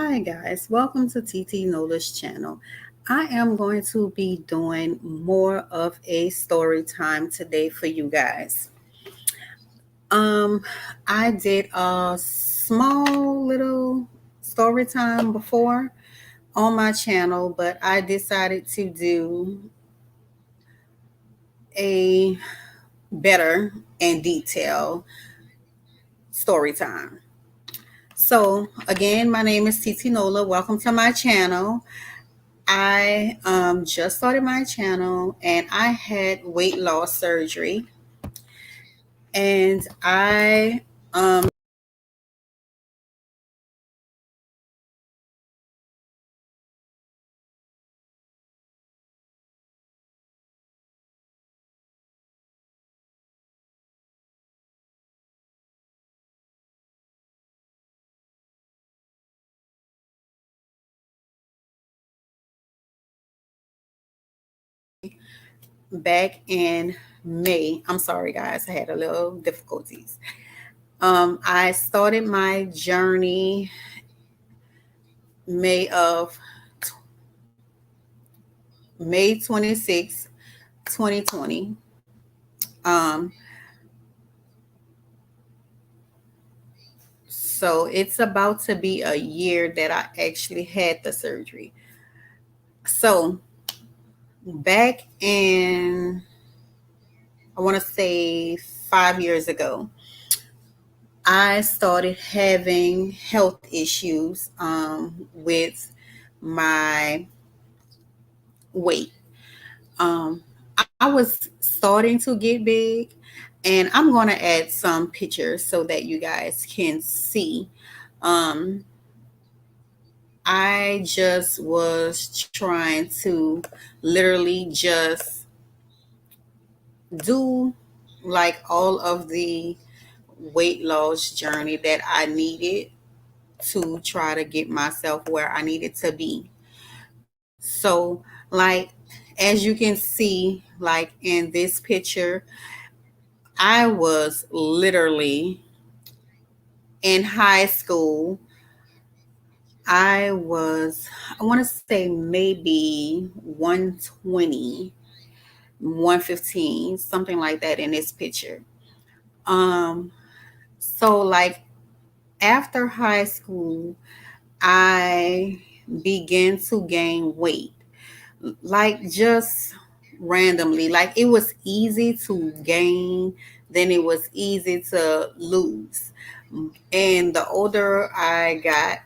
Hi guys, welcome to TT Nola's channel. I am going to be doing more of a story time today for you guys. Um, I did a small little story time before on my channel, but I decided to do a better and detailed story time. So again, my name is TT Nola. Welcome to my channel. I just started my channel and I had weight loss surgery. And I back in May. I'm sorry, guys, I had a little difficulties. I started my journey May of May 26, 2020. Um, so it's about to be a year that I actually had the surgery. So back in I want to say 5 years ago, I started having health issues with my weight. I was starting to get big, and I'm going to add some pictures so that you guys can see. Um, I just was trying to literally just do like all of the weight loss journey that I needed to try to get myself where I needed to be. So, like, as you can see, like in this picture, I was literally in high school. I want to say maybe 120, 115, something like that in this picture. Um, so, like, after high school, I began to gain weight, like just randomly. Like it was easy to gain, then it was easy to lose. And the older I got,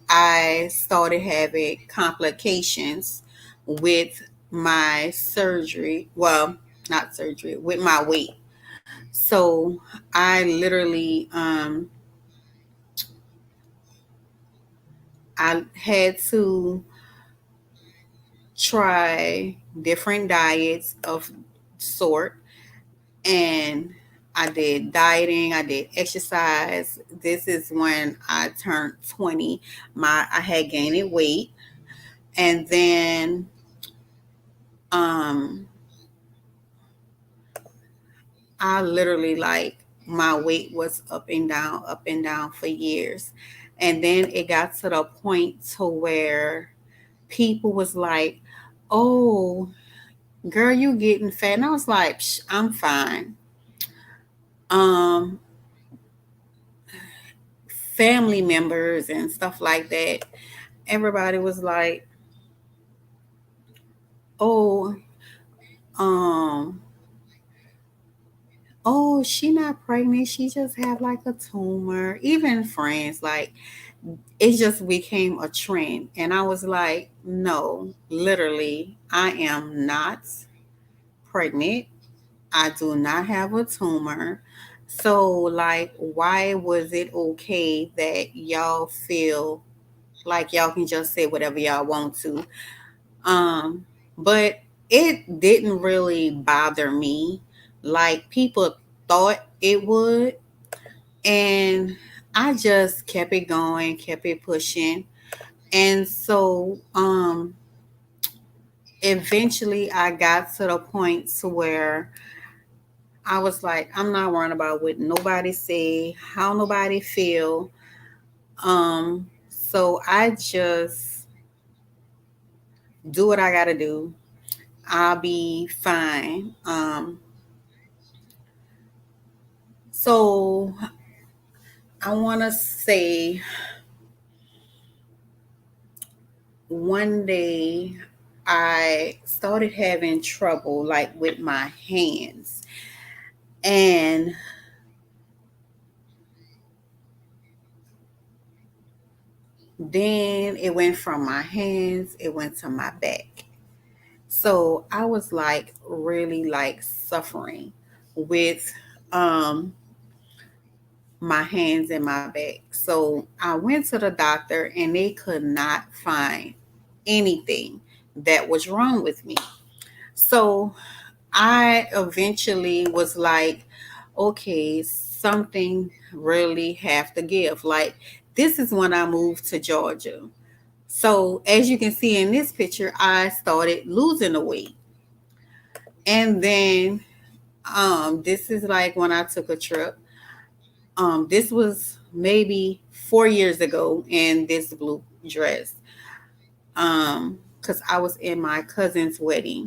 I started having complications with my surgery. Well, not surgery, with my weight. So I literally I had to try different diets of sort, and I did dieting, I did exercise. This is when I turned 20. I had gained weight, and then um I literally, like, my weight was up and down for years. And then it got to the point to where people was like, "Oh, girl, you getting fat." And I was like, "Psh, I'm fine." Um, Family members and stuff like that, everybody was like, "Oh, um, oh, she not pregnant. She just have like a tumor." Even friends, like, it just became a trend. And I was like, "No, literally, I am not pregnant. I do not have a tumor. So, like, why was it okay that y'all feel like y'all can just say whatever y'all want to?" Um, but it didn't really bother me like people thought it would. And I just kept it going, kept it pushing. And so eventually I got to the point to where I was like, I'm not worrying about what nobody say, how nobody feel. So I just do what I gotta do. I'll be fine. So I want to say one day I started having trouble like with my hands. And then it went from my hands, it went to my back. So I was like really like suffering with um my hands and my back. So I went to the doctor and they could not find anything that was wrong with me. So I eventually was like, okay, something really have to give. Like this is when I moved to Georgia. So as you can see in this picture, I started losing the weight. And then this is like when I took a trip. This was maybe 4 years ago in this blue dress. Because I was in my cousin's wedding.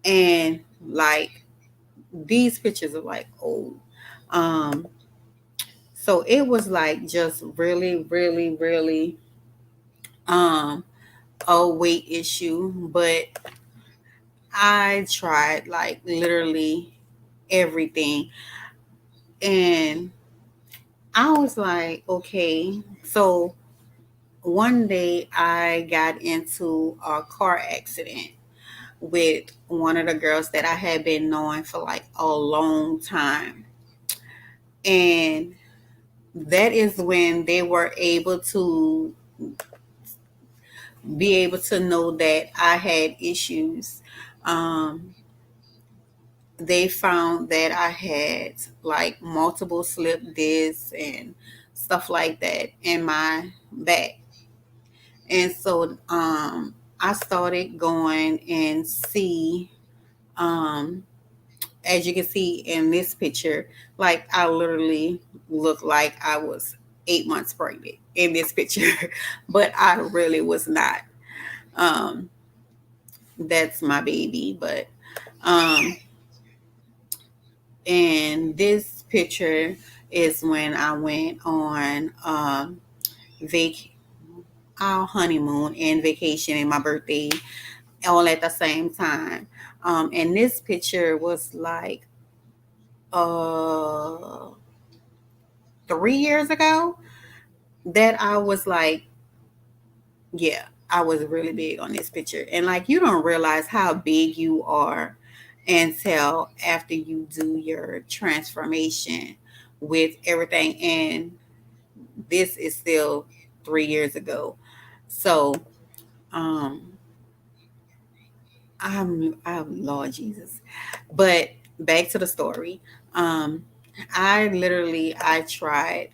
And like these pictures are like old. Um, so it was like just really, really, really um a weight issue. But I tried like literally everything. And I was like, okay. So one day I got into a car accident with one of the girls that I had been knowing for like a long time. And that is when they were able to be able to know that I had issues. Um, they found that I had like multiple slip discs and stuff like that in my back. And so I started going and see, um, as you can see in this picture, like I literally looked like I was 8 months pregnant in this picture, but I really was not. Um, that's my baby, but um, and this picture is when I went on vac our honeymoon and vacation and my birthday all at the same time. And this picture was like uh 3 years ago that I was like, yeah, I was really big on this picture. And like you don't realize how big you are until after you do your transformation with everything. And this is still 3 years ago. So um I'm Lord Jesus. But back to the story. Um I tried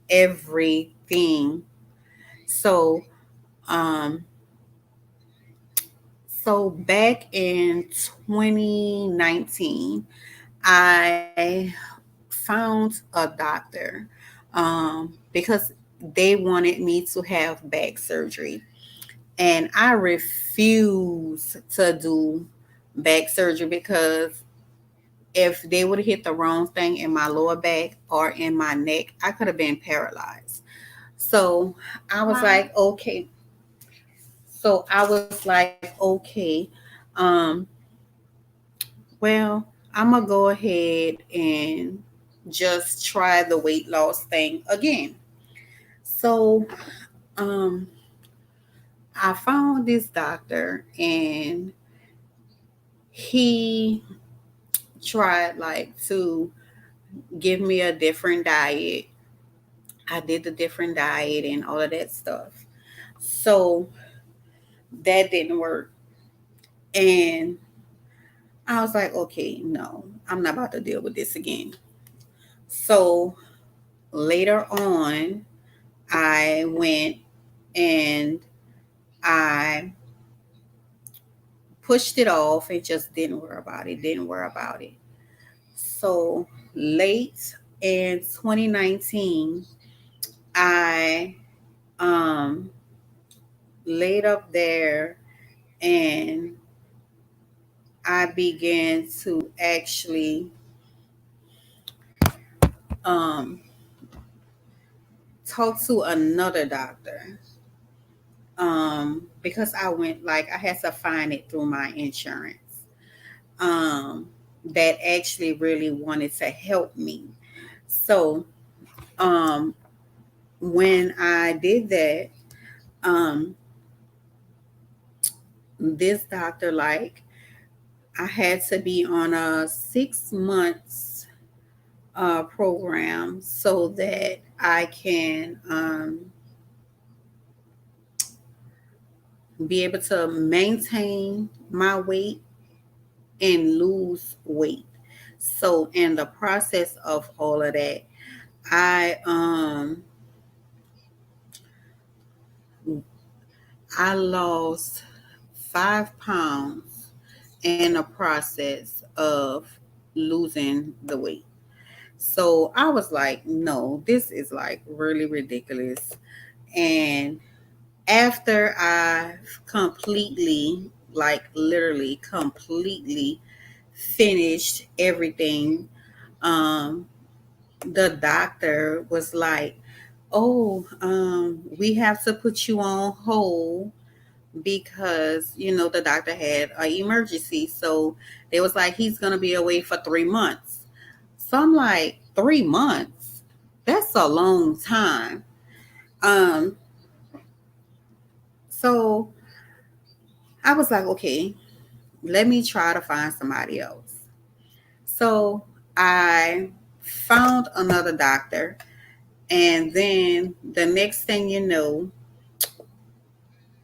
everything. So um so back in 2019, I found a doctor because they wanted me to have back surgery. And I refused to do back surgery because if they would have hit the wrong thing in my lower back or in my neck, I could have been paralyzed. So I was Wow. like, okay. So I was like, okay, um, well, I'm gonna go ahead and just try the weight loss thing again. So um, I found this doctor and he tried like to give me a different diet. I did the different diet and all of that stuff. So that didn't work. And I was like, okay, no, I'm not about to deal with this again. So later on, I went and I pushed it off and just didn't worry about it, didn't worry about it. So late in 2019, I um, laid up there, and I began to actually um, talk to another doctor, because I went, like, I had to find it through my insurance, um, that actually really wanted to help me. So um, when I did that, um, this doctor, like, I had to be on a 6 months program so that I can be able to maintain my weight and lose weight. So in the process of all of that, I um I lost 5 pounds in the process of losing the weight. So I was like, no, this is like really ridiculous. And after I completely, like literally completely finished everything, um, the doctor was like, oh, we have to put you on hold because, the doctor had an emergency. So they was like, he's going to be away for 3 months. So I'm like, 3 months? That's a long time. Um, so I was like, okay, let me try to find somebody else. So I found another doctor. And then the next thing you know,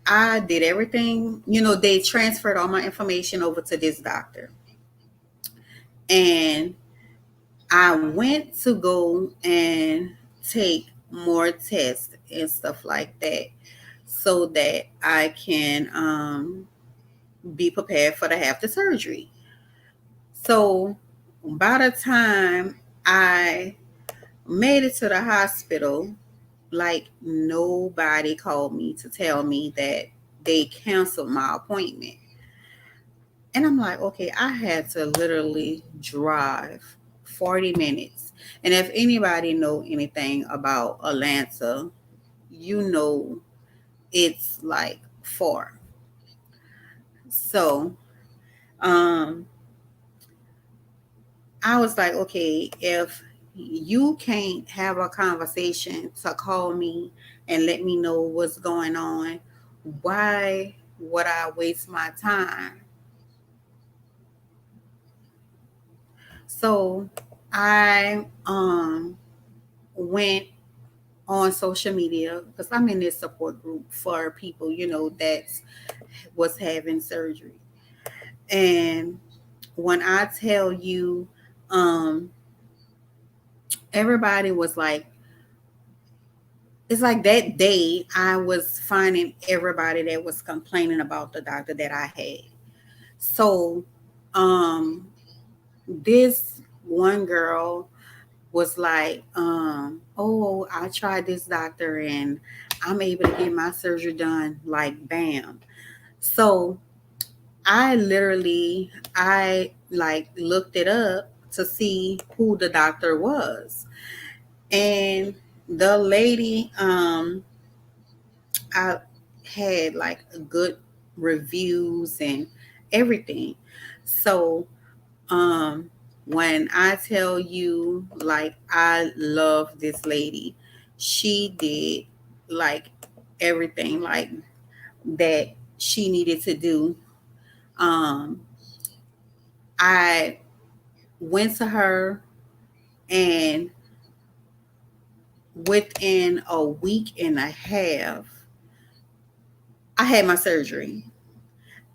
I did everything. They transferred all my information over to this doctor. And I went to go and take more tests and stuff like that so that I can be prepared for to have the surgery. So by the time I made it to the hospital, like nobody called me to tell me that they canceled my appointment. And I'm like, okay, I had to literally drive 40 minutes. And if anybody know anything about Atlanta, it's like far. So, um, I was like, okay, if you can't have a conversation to call me and let me know what's going on, why would I waste my time? So I went on social media because I'm in this support group for people, that was having surgery. And when I tell you, um, everybody was like, it's like that day I was finding everybody that was complaining about the doctor that I had. So, um, this one girl was like, oh, I tried this doctor and I'm able to get my surgery done like bam. So I like looked it up to see who the doctor was. And the lady, I had like good reviews and everything. So um when I tell you, like, I love this lady, she did like everything like that she needed to do. um I went to her, and within a week and a half I had my surgery.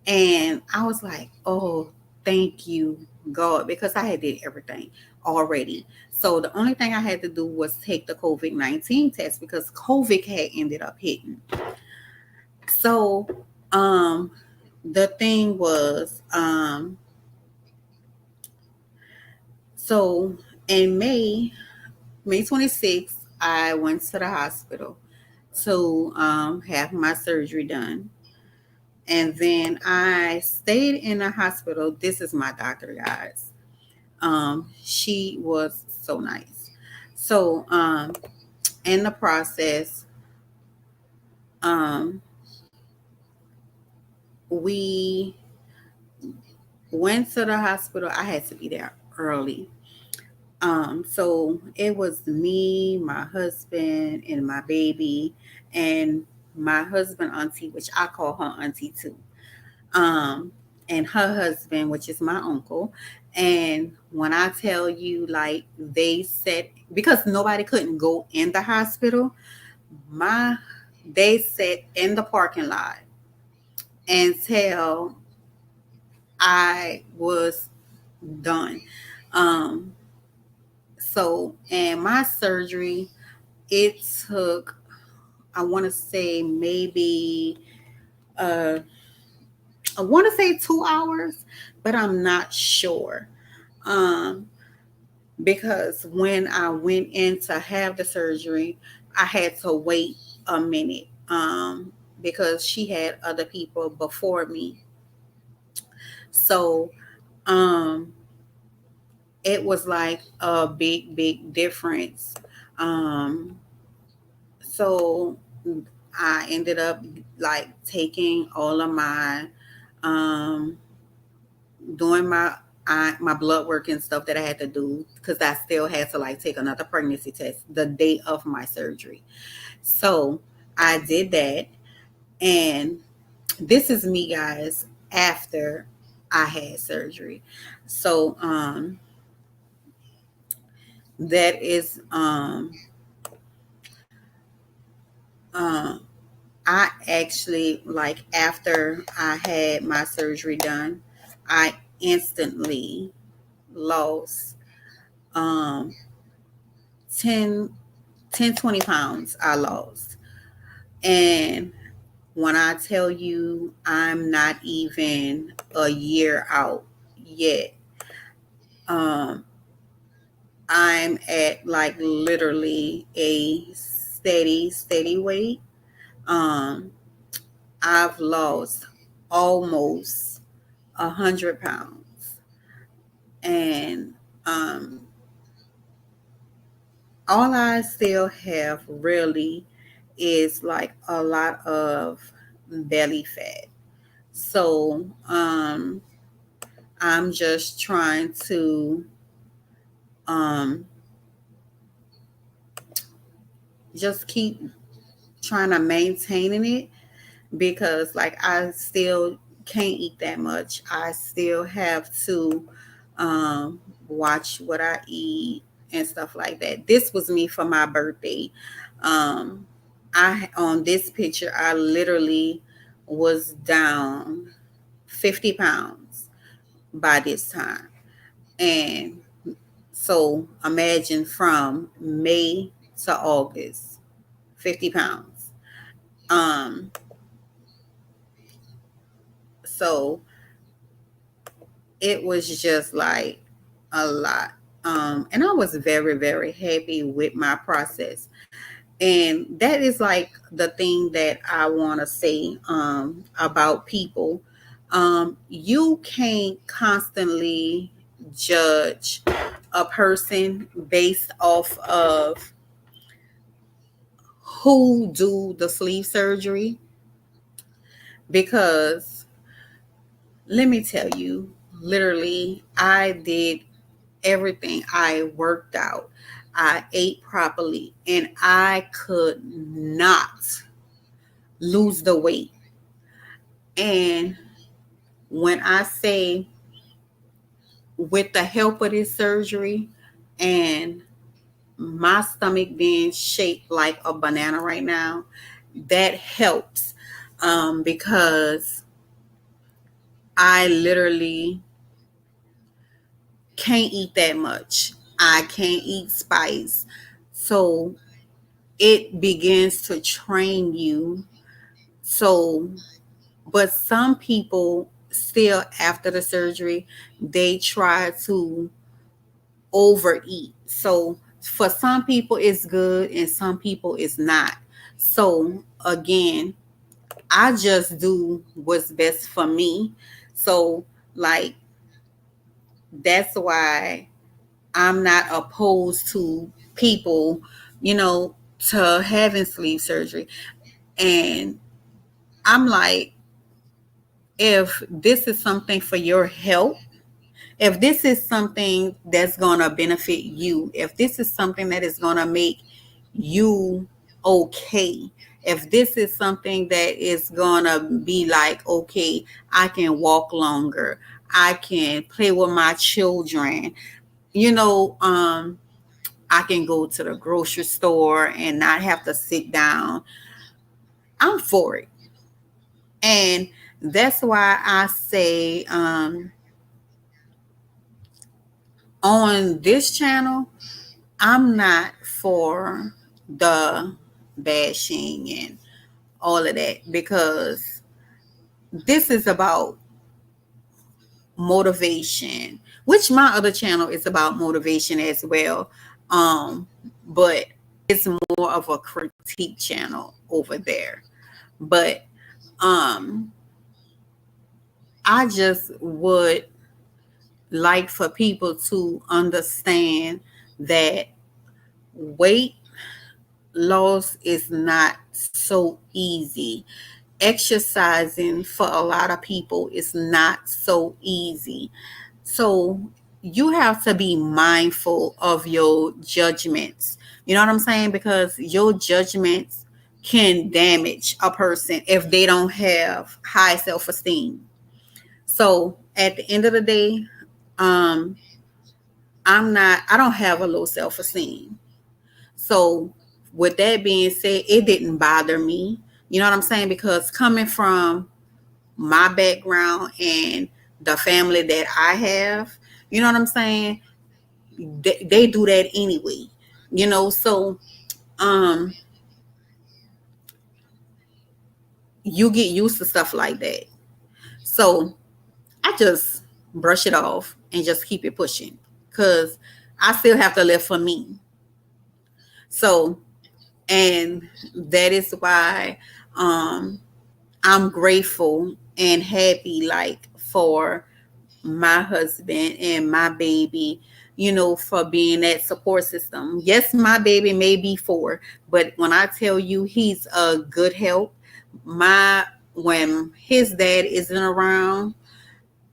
And I was like, oh, thank you, God, because I had did everything already. So the only thing I had to do was take the COVID-19 test because COVID had ended up hitting. So um the thing was, so in May 26th, I went to the hospital to have my surgery done. And then I stayed in the hospital. This is my doctor, guys. She was so nice. So in the process, um, we went to the hospital. I had to be there early. So it was me, my husband, and my baby, and my husband auntie, which I call her auntie too. Um, and her husband, which is my uncle. And when I tell you, like they said, because nobody couldn't go in the hospital, my they sat in the parking lot until I was done. Um, and my surgery, it took, I want to say maybe, uh, I want to say 2 hours, but I'm not sure. Um, because when I went in to have the surgery, I had to wait a minute, because she had other people before me. So um, it was like a big, big difference. Um, so I ended up like taking all of my um, doing my blood work and stuff that I had to do, because I still had to like take another pregnancy test the day of my surgery. So I did that, and this is me, guys, after I had surgery. So that is um I actually, like, after I had my surgery done, I instantly lost um 10 20 pounds. I lost. And when I tell you I'm not even a year out yet, um I'm at like literally a steady weight. um I've lost almost 100 pounds. And um all I still have really is like a lot of belly fat. So I'm just trying to um just keep trying to maintaining it, because like I still can't eat that much. I still have to um watch what I eat and stuff like that. This was me for my birthday. Um I on this picture I literally was down 50 pounds by this time. And so imagine from May to August, 50 pounds. Um so it was just like a lot. And I was very, very happy with my process. And that is like the thing that I want to say about people. You can't constantly judge a person based off of who do the sleeve surgery, because let me tell you, literally, I did everything. I worked out, I ate properly, and I could not lose the weight. And when I say with the help of this surgery and my stomach being shaped like a banana right now, that helps, because I literally can't eat that much. I can't eat spice. So it begins to train you. So, but some people still after the surgery, they try to overeat. So for some people it's good and some people it's not. So again, I just do what's best for me. So like that's why I'm not opposed to people, to having sleeve surgery. And I'm like, if this is something for your health, if this is something that's going to benefit you, if this is something that is going to make you okay, if this is something that is going to be like, okay, I can walk longer, I can play with my children, you know, I can go to the grocery store and not have to sit down, I'm for it. And that's why I say, on this channel, I'm not for the bashing and all of that, because this is about motivation, which my other channel is about motivation as well. Um, but it's more of a critique channel over there. But um, I just would like for people to understand that weight loss is not so easy. Exercising for a lot of people is not so easy. So you have to be mindful of your judgments. You know what I'm saying? Because your judgments can damage a person if they don't have high self-esteem. So at the end of the day, um, I don't have a low self-esteem. So, with that being said, it didn't bother me. You know what I'm saying? Because coming from my background and the family that I have, you know what I'm saying? They do that anyway. So um, you get used to stuff like that. So I just brush it off and just keep it pushing, because I still have to live for me. So, and that is why um, I'm grateful and happy, like, for my husband and my baby, for being that support system. Yes, my baby may be 4, but when I tell you he's a good help, when his dad isn't around,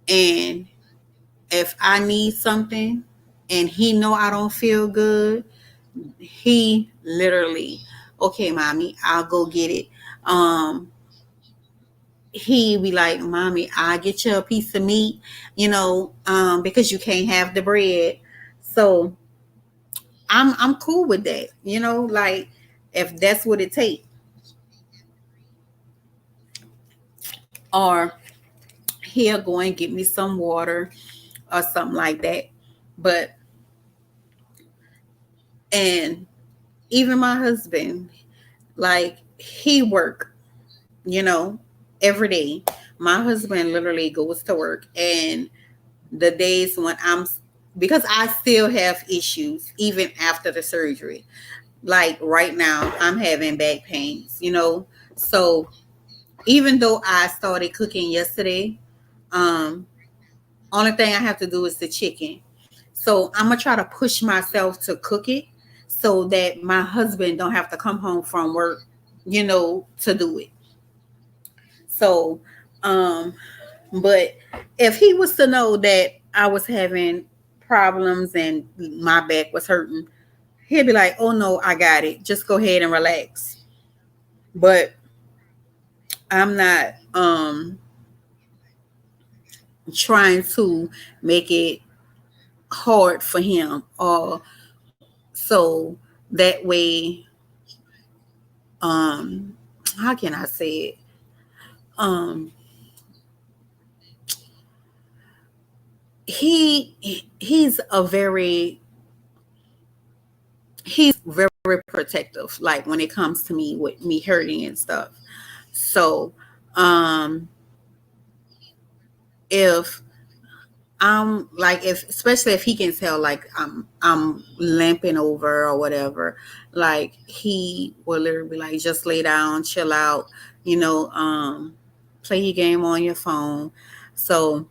and if I need something and he know I don't feel good, he literally, okay, mommy, I'll go get it. He be like, mommy, I'll get you a piece of meat, because you can't have the bread. So I'm cool with that, like, if that's what it takes. Or he'll go and get me some water or something like that. But, and even my husband, like, he work, you know, every day. My husband literally goes to work, and the days when because I still have issues even after the surgery. Like right now, I'm having back pains, So even though I started cooking yesterday, um, only thing I have to do is the chicken. So I'm gonna try to push myself to cook it so that my husband don't have to come home from work, to do it. So, um, but if he was to know that I was having problems and my back was hurting, he'd be like, "Oh no, I got it. Just go ahead and relax." But I'm not trying to make it hard for him, or so that way, um how can I say it? Um he's very protective, like when it comes to me with me hurting and stuff. So, um if like if especially if he can tell like I'm limping over or whatever, like he will literally be like, just lay down, chill out, you know, play your game on your phone. So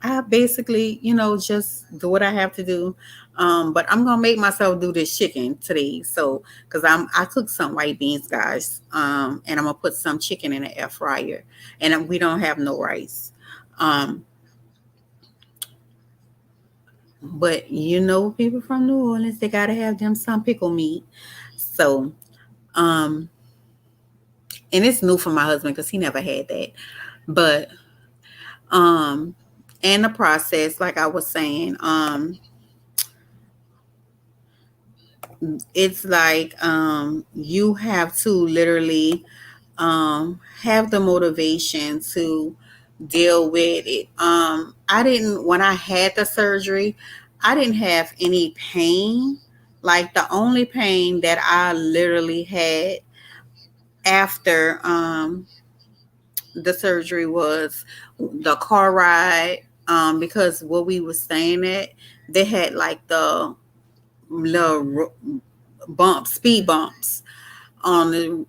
I basically, just do what I have to do. But I'm gonna make myself do this chicken today. So, cause I cooked some white beans, guys. And I'm gonna put some chicken in the air fryer. And we don't have no rice. Um, but people from New Orleans, they gotta have them some pickle meat. So, um, and it's new for my husband because he never had that. But um, and the process, like I was saying, it's like you have to literally have the motivation to deal with it. I didn't, when I had the surgery, I didn't have any pain. Like the only pain that I literally had after the surgery was the car ride. Because what we were staying at, they had like the little speed bumps on the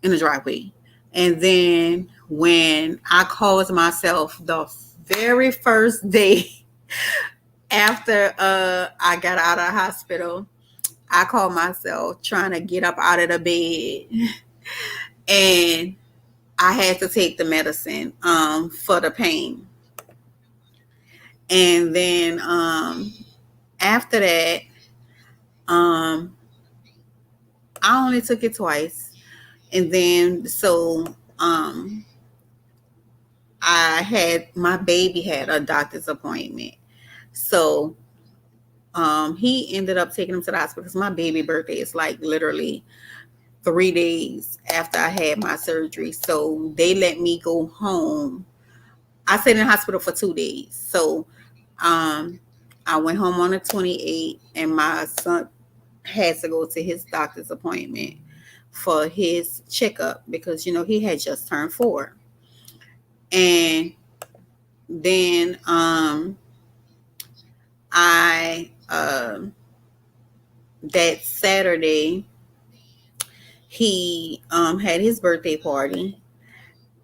in the driveway. And then when I caused myself the very first day after I got out of the hospital, I called myself trying to get up out of the bed, and I had to take the medicine for the pain. And then after that, um, I only took it twice. And then so my baby had a doctor's appointment. So he ended up taking him to the hospital because my baby birthday is like literally 3 days after I had my surgery. So they let me go home. I stayed in the hospital for 2 days. So um, I went home on the 28th, and my son had to go to his doctor's appointment for his checkup because he had just turned 4. And then I that Saturday he had his birthday party.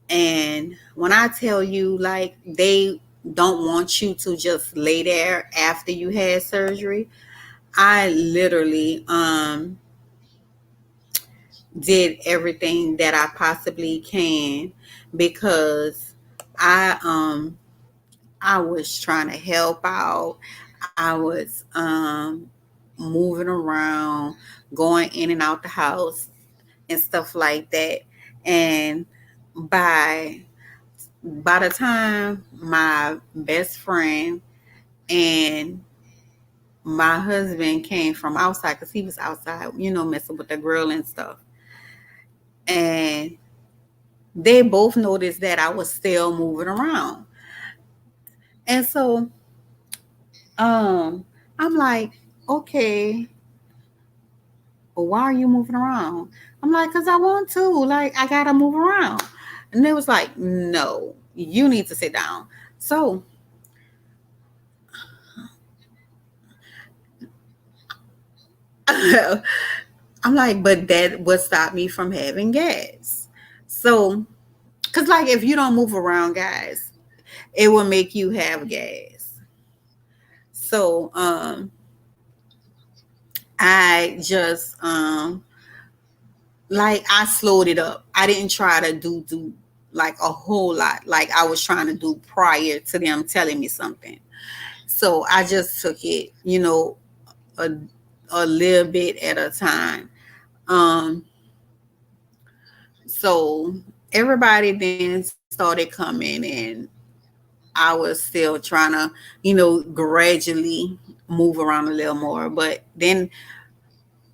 And when I tell you, like, they don't want you to just lay there after you had surgery, I literally did everything that I possibly can because I was trying to help out. I was moving around, going in and out the house and stuff like that. And by by the time my best friend and my husband came from outside, because he was outside, messing with the grill and stuff, and they both noticed that I was still moving around. And so I'm like, okay, well, why are you moving around? I'm like, because I want to. Like, I got to move around. And they was like, no, you need to sit down. So I'm like, but that would stop me from having gas. So, because, like, if you don't move around, guys, it will make you have gas. So, I just, like, I slowed it up. I didn't try to do like a whole lot like I was trying to do prior to them telling me something. So I just took it, a, a little bit at a time. Um, so everybody then started coming, and I was still trying to, gradually move around a little more. But then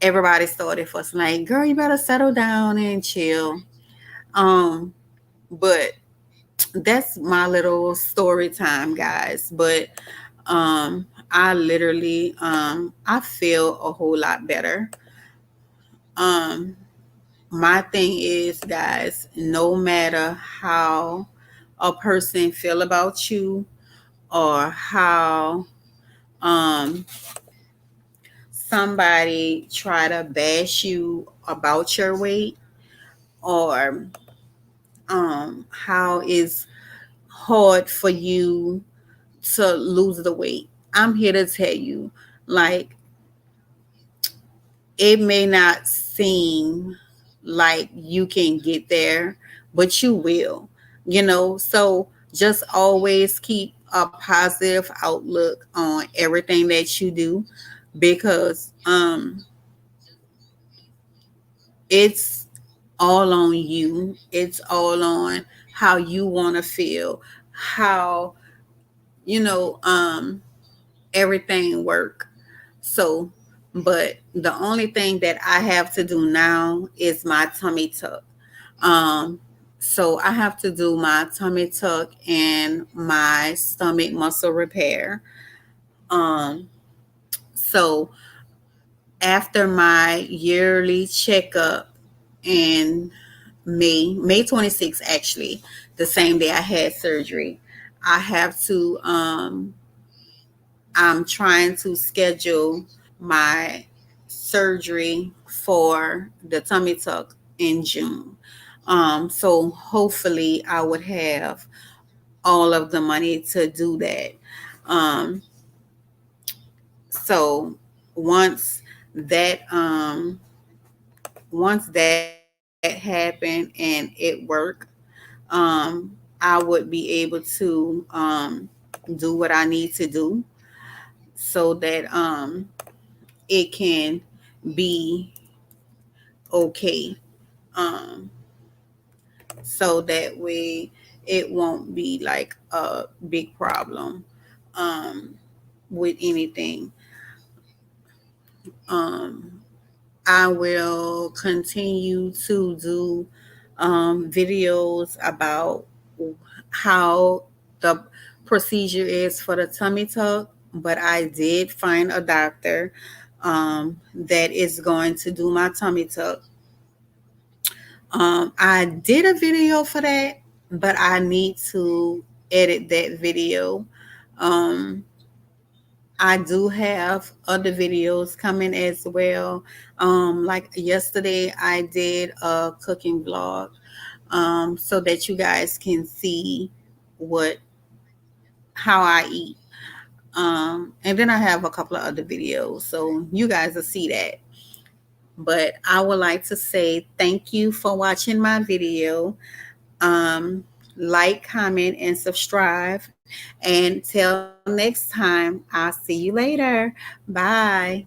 everybody started fussing like, girl, you better settle down and chill. Um, but that's my little story time, guys. But I literally I feel a whole lot better. Um my thing is, guys, no matter how a person feel about you, or how um somebody try to bash you about your weight, or how it's hard for you to lose the weight. I'm here to tell you, like, it may not seem like you can get there, but you will, So just always keep a positive outlook on everything that you do, because it's all on you. It's all on how you want to feel, how, you know, um, everything work. So, but the only thing that I have to do now is my tummy tuck. Um, so I have to do my tummy tuck and my stomach muscle repair. Um, so after my yearly checkup in May 26th, actually, the same day I had surgery, I have to, I'm trying to schedule my surgery for the tummy tuck in June. So hopefully I would have all of the money to do that. Um, so once that once that happened and it worked, I would be able to do what I need to do so that it can be okay. Um, so that way it won't be like a big problem um, with anything. Um, I will continue to do videos about how the procedure is for the tummy tuck, but I did find a doctor that is going to do my tummy tuck. I did a video for that, but I need to edit that video. Um, I do have other videos coming as well. Like yesterday, I did a cooking vlog so that you guys can see what how I eat. And then I have a couple of other videos, so you guys will see that. But I would like to say thank you for watching my video. Um, like, comment, and subscribe. And till next time, I'll see you later. Bye.